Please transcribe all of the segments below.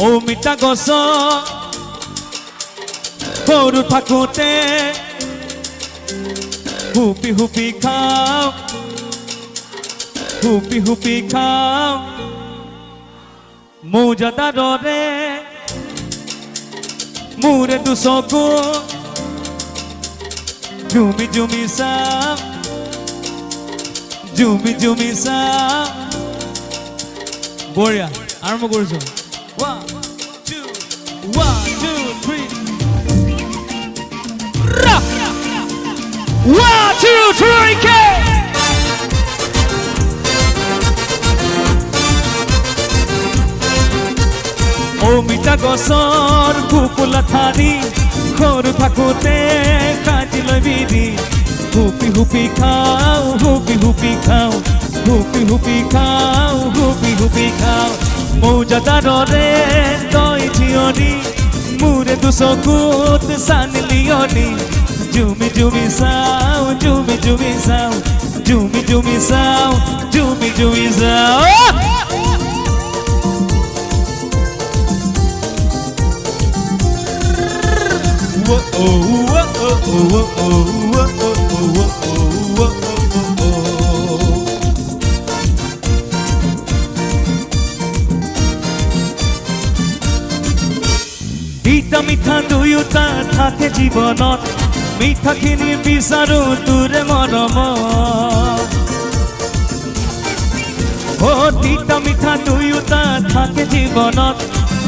অমিতা গছ সৰু থাকোঁতে হুপি হুপি খাওঁ হুপি হুপি খাওঁ মৌজাদাৰৰে মোৰে দুচকু জুমি জুমি চাওঁ জুমি জুমি চাওঁ বঢ়িয়া আৰম্ভ কৰিছোঁ 1 2 3 1 2 3 K অমিতা গছৰ ফুপুলা ঠাৰি সৰু থাকোঁতে কাটি লৈ বিৰি হুপি হুপি খাওঁ হুপি হুপি খাওঁ হুপি হুপি খাওঁ হুপি হুপি খাওঁ মৌজাদাৰৰে তই থিয়নি মোৰে দুচকুত চানিলিয়নি জুমি জুমি চাওঁ জুমি জুমি চাওঁ জুমি জুমি চাওঁ জুমি জুমি চাওঁ তিতা মিঠা দুয়োটা থাকে জীৱনত মিঠাখিনি বিচাৰো তোৰে মৰমত তিতা মিঠা দুয়োটা থাকে জীৱনত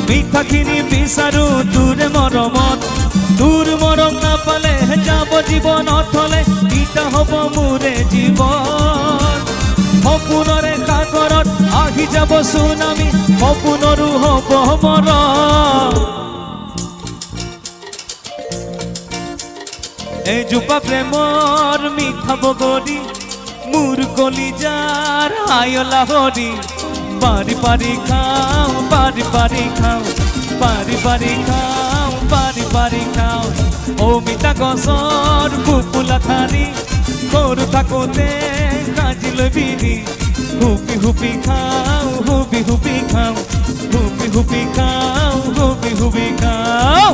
মিঠাখিনি বিচাৰো তোৰে মৰমত তোৰ মৰম নাপালে যাব জীৱনত হলে তিতা হ'ব মোৰে জীৱন সপোনৰে সাগৰত আহি যাব চুনামি সপোনৰো হ'ব মৰম এজোপা প্ৰেমৰ মিঠা বগৰী মোৰ কলিজাৰ আয়লা হৰি পাৰি পাৰি খাওঁ পাৰি পাৰি খাওঁ পাৰি পাৰি খাওঁ পাৰি পাৰি খাওঁ অমিতা গছৰ ফুপুলা ঠাৰি সৰু থাকোঁতে কাজি লৈ বিৰি হুপি হুপি খাওঁ হুপি হুপি খাওঁ হুপি হুপি খাওঁ হুপি হুপি খাওঁ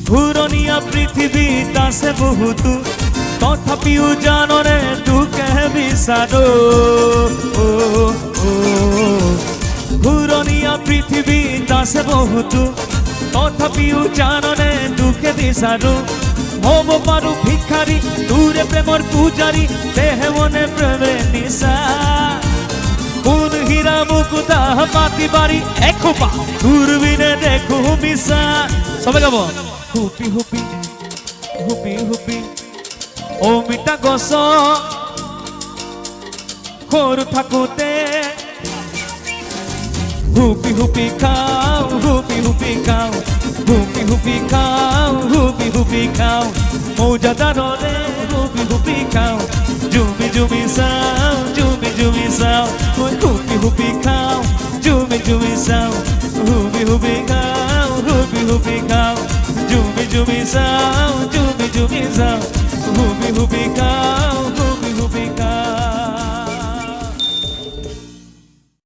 ঘূৰণীয়া পৃথিৱীত আছে বহুতো তথাপিও জানৰে তোকে বিচাৰো ঘূৰণীয়া পৃথিৱীত আছে বহুতো তথাপিও জানৰে তোকে বিচাৰো হ'ব পাৰো ভিক্ষাৰী তোৰে প্ৰেমৰ পূজাৰী দেহে মনে প্ৰেমে নিচা কোন হীৰা মুকুতা মাটি বাৰী এখোপা দূৰবীনে দেখো মিছা সবে গাব হুপি হুপি হুপি হুপি অমিতা গছ সৰু থাকোঁতে হুপি হুপি খাওঁ হুপি হুপি খাওঁ হুপি হুপি খাওঁ হুপি হুপি খাওঁ মৌজাদাৰৰে হুপি হুপি খাওঁ জুমি জুমি চাওঁ জুমি জুমি চাওঁ হুপি হুপি খাওঁ জুমি জুমি চাওঁ হুপি হুপি খাওঁ হুপি হুপি খাওঁ জুমি জুমি চাওঁ জুমি জুমি চাওঁ হুপি হুপি খাওঁ